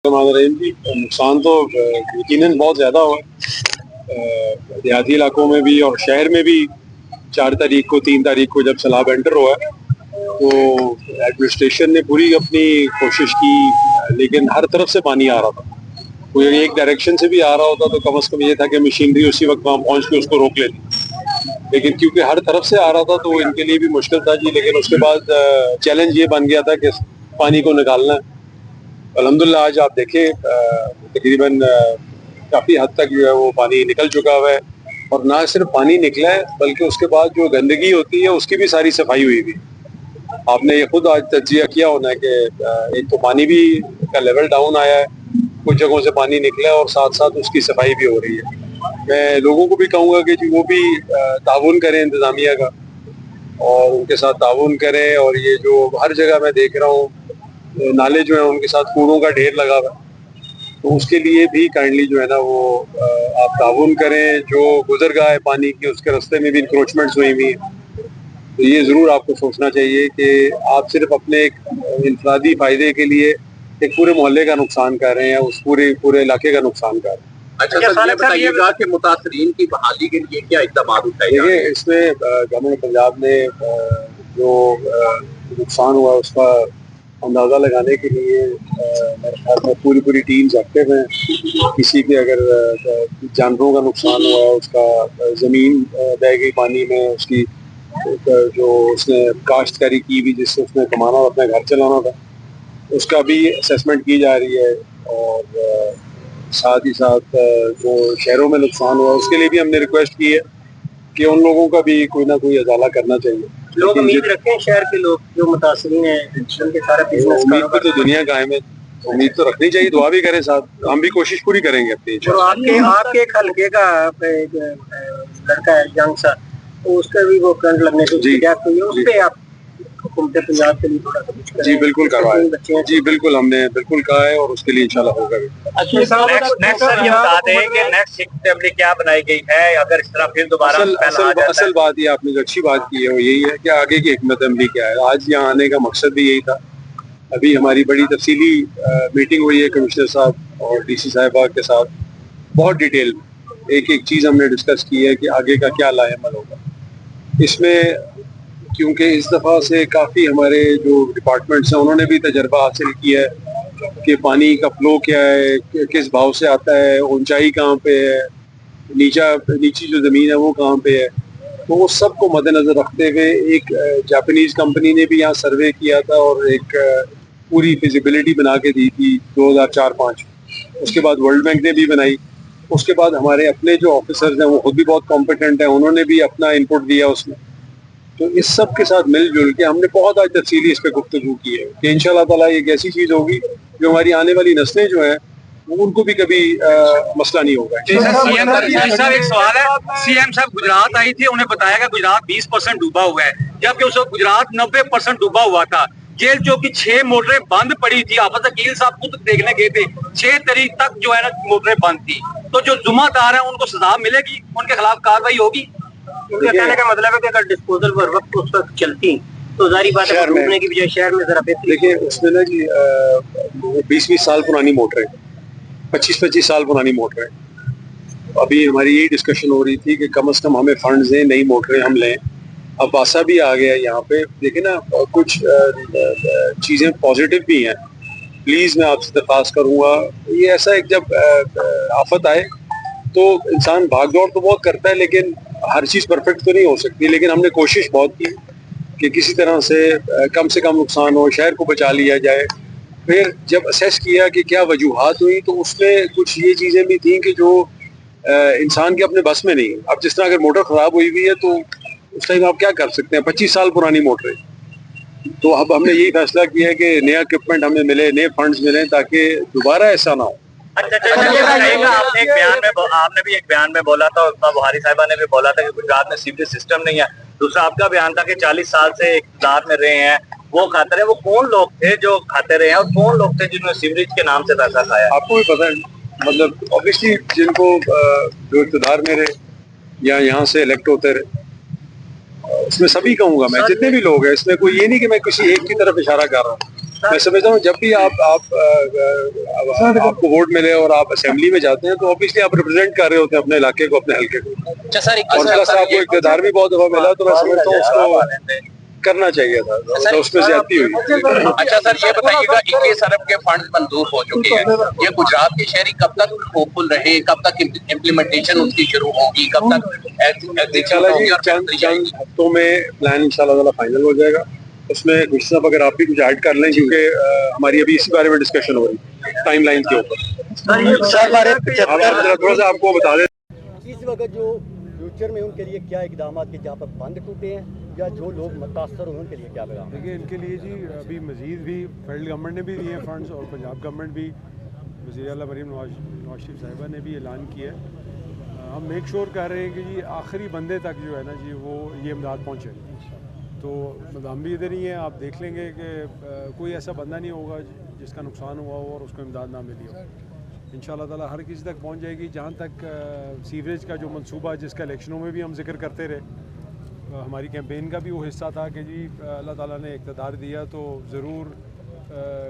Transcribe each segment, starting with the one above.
जी, नुकसान तो यकीनन बहुत ज़्यादा हुआ है देहाती इलाकों में भी और शहर में भी। 4 तारीख को 3 तारीख को जब सैलाब एंटर हुआ है तो एडमिनिस्ट्रेशन ने पूरी अपनी कोशिश की, लेकिन हर तरफ से पानी आ रहा था। कोई एक डायरेक्शन से भी आ रहा होता तो कम से कम ये था कि मशीनरी उसी वक्त वहाँ पहुँच के उसको रोक लेती, लेकिन क्योंकि हर तरफ से आ रहा था तो इनके लिए भी मुश्किल था जी। लेकिन उसके बाद चैलेंज ये बन गया था कि पानी को निकालना है। अल्हम्दुलिल्लाह आज आप देखें तकरीबन काफ़ी हद तक जो है वो पानी निकल चुका हुआ है, और ना सिर्फ पानी निकला है बल्कि उसके बाद जो गंदगी होती है उसकी भी सारी सफाई हुई भी। आपने ये खुद आज तज्जिया किया होना है कि एक तो पानी भी का लेवल डाउन आया है, कुछ जगहों से पानी निकला है और साथ साथ उसकी सफाई भी हो रही है। मैं लोगों को भी कहूँगा कि जी वो भी ताउन करें इंतज़ामिया का, और उनके साथ ताउन करें। और ये जो हर जगह मैं देख रहा हूँ नाले जो है उनके साथ कूड़ों का ढेर लगा हुआ है, तो उसके लिए भी काइंडली जो है ना वो आप ताउन करें। जो गुजरगाह है पानी की उसके रास्ते में भी इंक्रोचमेंट्स हुई हुई है, तो ये ज़रूर आपको सोचना चाहिए कि आप सिर्फ अपने एक इंफरादी फ़ायदे के लिए एक पूरे मोहल्ले का नुकसान कर रहे हैं, उस पूरे इलाके का नुकसान कर रहे हैं। अच्छा सर, ये बताइएगा कि मुतासरीन की बहाली के लिए क्या इक़दाम उठाए जा रहे हैं? देखिए, इसमें गवर्नमेंट पंजाब ने जो नुकसान हुआ उसका अंदाज़ा लगाने के लिए मेरे ख्याल में पूरी टीम्स एक्टिव हैं। किसी के अगर जानवरों का नुकसान हुआ है, उसका ज़मीन बह गई पानी में, उसकी जो उसने काश्तकारी की भी जिससे उसने कमाना और अपना घर चलाना था, उसका भी असेसमेंट की जा रही है। और साथ ही साथ जो शहरों में नुकसान हुआ उसके लिए भी हमने रिक्वेस्ट की है कि उन लोगों का भी कोई ना कोई अजाला करना चाहिए। लोग उम्मीद रखते हैं, शहर के लोग जो मुतासरीन हैं उनके सारा बिजनेस उम्मीद पे तो दुनिया कायम है, उम्मीद तो रखनी चाहिए, दुआ भी करें, साथ हम भी कोशिश पूरी करेंगे अपनी। जो आपके एक हल्के का लड़का है यंग सा, तो उसका भी वो करंट लगने से डेथ हुई है, उस पे आप हुकूमत पंजाब के लिए थोड़ा सा कुछ करें? जी बिल्कुल करवाएं, जी बिल्कुल हमने बिल्कुल कहा है और उसके लिए इंशाल्लाह होगा भी। नेक्स्ट सर ये बता दें कि नेक्स्ट असेंबली क्या बनाई गई है अगर इस तरह फिर दोबारा असल बात ये आपने जो अच्छी बात की है वो यही है कि आगे की हिकमत अमली क्या है। आज यहाँ आने का मकसद भी यही था। अभी हमारी बड़ी तफसीली मीटिंग हुई है कमिश्नर साहब और डीसी साहिबा के साथ, बहुत डिटेल में एक चीज़ हमने डिस्कस की है कि आगे का क्या लाएमल होगा इसमें। क्योंकि इस दफ़ा से काफ़ी हमारे जो डिपार्टमेंट्स हैं उन्होंने भी तजर्बा हासिल किया है कि पानी का फ्लो क्या है, किस भाव से आता है, ऊंचाई कहाँ पे है, नीची जो ज़मीन है वो कहाँ पे है। तो वो सब को मद्देनज़र रखते हुए एक जापानीज़ कंपनी ने भी यहाँ सर्वे किया था और एक पूरी फिजिबिलिटी बना के दी थी 2004-05। उसके बाद वर्ल्ड बैंक ने भी बनाई। उसके बाद हमारे अपने जो ऑफिसर्स हैं वो खुद भी बहुत कॉम्पिटेंट हैं, उन्होंने भी अपना इनपुट दिया उसमें। तो इस सब के साथ मिलजुल के हमने बहुत आज तफसीली इस पे गुफ्तगू की है कि इंशाल्लाह ताला एक ऐसी चीज़ होगी जो हमारी आने वाली नस्लें जो हैं उनको भी कभी मसला नहीं होगा। सीएम साहब एक सवाल है, सीएम साहब गुजरात आई थी, उन्हें बताया कि गुजरात 20% डूबा हुआ है, जबकि उस वक्त गुजरात 90% डूबा हुआ था। जेल चौक की 6 मोटरें बंद पड़ी थी, आप वकील साहब खुद देखने गए थे, 6 तारीख तक जो है ना मोटरें बंद थी। तो जो जुम्मेदार है उनको सजा मिलेगी, उनके खिलाफ कार्रवाई होगी। उनके कहने का मतलब है कि अगर डिस्पोजल पर वक्त उस वक्त चलती तो जारी बात है डूबने की बजाय शहर में जरा बेहतरी। देखिए उसमें ना जी 20-20 साल पुरानी मोटर है, 25-25 साल पुरानी मोटर है। अभी हमारी यही डिस्कशन हो रही थी कि कम से कम हमें फंड्स दें, नई मोटरें हम लें। अब आशा भी आ गया यहाँ पे। देखिए ना कुछ चीज़ें पॉजिटिव भी हैं। प्लीज़ मैं आपसे दरख्वास्त करूँगा, ये ऐसा एक जब आफत आए तो इंसान भाग दौड़ तो बहुत करता है, लेकिन हर चीज़ परफेक्ट तो नहीं हो सकती। लेकिन हमने कोशिश बहुत की कि किसी तरह से कम नुकसान हो, शहर को बचा लिया जाए। फिर जब असेस किया कि क्या वजूहात हुई तो उसमें कुछ ये चीज़ें भी थी कि जो इंसान के अपने बस में नहीं। अब जिस तरह अगर मोटर ख़राब हुई हुई है तो उस टाइम आप क्या कर सकते हैं, 25 साल पुरानी मोटर है। तो अब हमने यही फैसला किया है कि नया इक्विपमेंट हमें मिले, नए फंड्स मिले ताकि दोबारा ऐसा ना हो। आपने भी एक बयान में बोला था, बुहारी साहिबा ने भी बोला था कि गुजरात में सीवरेज सिस्टम नहीं है। दूसरा आपका बयान था कि 40 साल से इक़्तिदार में रहे हैं, वो खाते रहे। वो कौन लोग थे जो खाते रहे हैं और कौन लोग थे जिन्होंने सीवरेज के नाम से पैसा खाया? आपको भी पता है, मतलब ऑब्वियसली जिनको जो इक़्तिदार में रहे या यहाँ से इलेक्ट होते रहे, इसमें सभी कहूँगा मैं, जितने भी लोग हैं, इसमें कोई ये नहीं कि मैं किसी एक की तरफ इशारा कर रहा हूँ। मैं समझता हूँ जब भी आपको वोट मिले और आप असेंबली में जाते हैं तो ऑब्वियसली आप रिप्रेजेंट कर रहे होते हैं अपने इलाके को, अपने हल्के को। अच्छा सर, और प्लस आपको इक़्तिदार भी बहुत दफा मिला, तो मैं समझता हूँ उसको करना चाहिए था, तो उसमें ज्यादती हुई। अच्छा सर, ये बताइएगा 21 अरब के फंड मंजूर हो चुके हैं, ये गुजरात के शहरी कब तक होपफुल रहे, कब तक इम्प्लीमेंटेशन उसकी शुरू होगी, कब तक इंशाल्लाह जी चंद हफ्तों में प्लान इंशाल्लाह फाइनल हो जाएगा। उसमें कुछ सब अगर आप भी कुछ ऐड कर लें, क्योंकि हमारी अभी इसी बारे में डिस्कशन हो रही है टाइमलाइन के ऊपर। थोड़ा सा आपको बता दें इस वक्त जो फ्यूचर में उनके लिए क्या इकदाम के जहाँ पर बंद टूटे हैं या जो लोग मुतासर हुए उनके लिए क्या पैगाम? देखिए, इनके लिए जी अभी मज़ीद भी फेडरल गवर्नमेंट ने भी दिए हैं फंड्स, और पंजाब गवर्नमेंट भी, वज़ीर आला मरीम नवाज शरीफ साहिबा ने भी ऐलान किया है। हम मेक श्योर कर रहे हैं कि जी आखिरी बंदे तक जो है ना जी वो ये इमदाद पहुँचे। तो हम भी इधर ही हैं, आप देख लेंगे कि कोई ऐसा बंदा नहीं होगा जिसका नुकसान हुआ हो और उसको इमदाद ना मिली हो। इंशाअल्लाह ताला हर किसी तक पहुंच जाएगी। जहां तक सीवरेज का जो मंसूबा, जिसका इलेक्शनों में भी हम जिक्र करते रहे, हमारी कैंपेन का भी वो हिस्सा था कि जी अल्लाह ताला ने इक़्तिदार दिया तो ज़रूर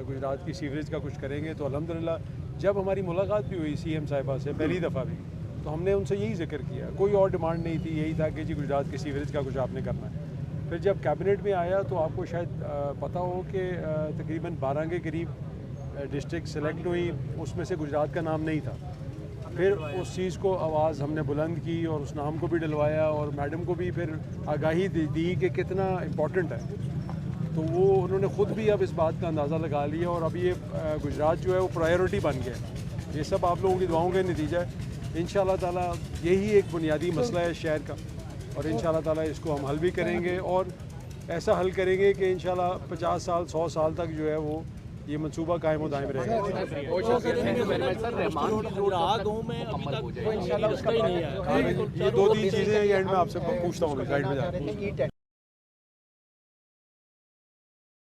गुजरात की सीवरेज का कुछ करेंगे। तो अल्हम्दुलिल्लाह जब हमारी मुलाकात भी हुई CM साहिबा से पहली दफ़ा भी, तो हमने उनसे यही जिक्र किया, कोई और डिमांड नहीं थी, यही था कि जी गुजरात की सीवरेज का कुछ आपने करना है। फिर जब कैबिनेट में आया तो आपको शायद पता हो कि तकरीबन 12 के करीब डिस्ट्रिक्ट सेलेक्ट हुई, उसमें से गुजरात का नाम नहीं था। फिर उस चीज़ को आवाज़ हमने बुलंद की और उस नाम को भी डलवाया और मैडम को भी फिर आगाही दी कि कितना इम्पोर्टेंट है। तो वो उन्होंने ख़ुद भी अब इस बात का अंदाज़ा लगा लिया और अब ये गुजरात जो है वो प्रायोरिटी बन गया। ये सब आप लोगों की दुआओं का नतीजा है। इंशाअल्लाह ताला यही एक बुनियादी मसला है शहर का, और इंशाअल्लाह ताला इसको हम हल भी करेंगे और ऐसा हल करेंगे कि इंशाअल्लाह 50 साल 100 साल तक जो है वो ये मंसूबा कायम दायम रहेगा। ये 2-3 चीज़ें एंड में आपसे पूछता हूँ साइड में जाकर।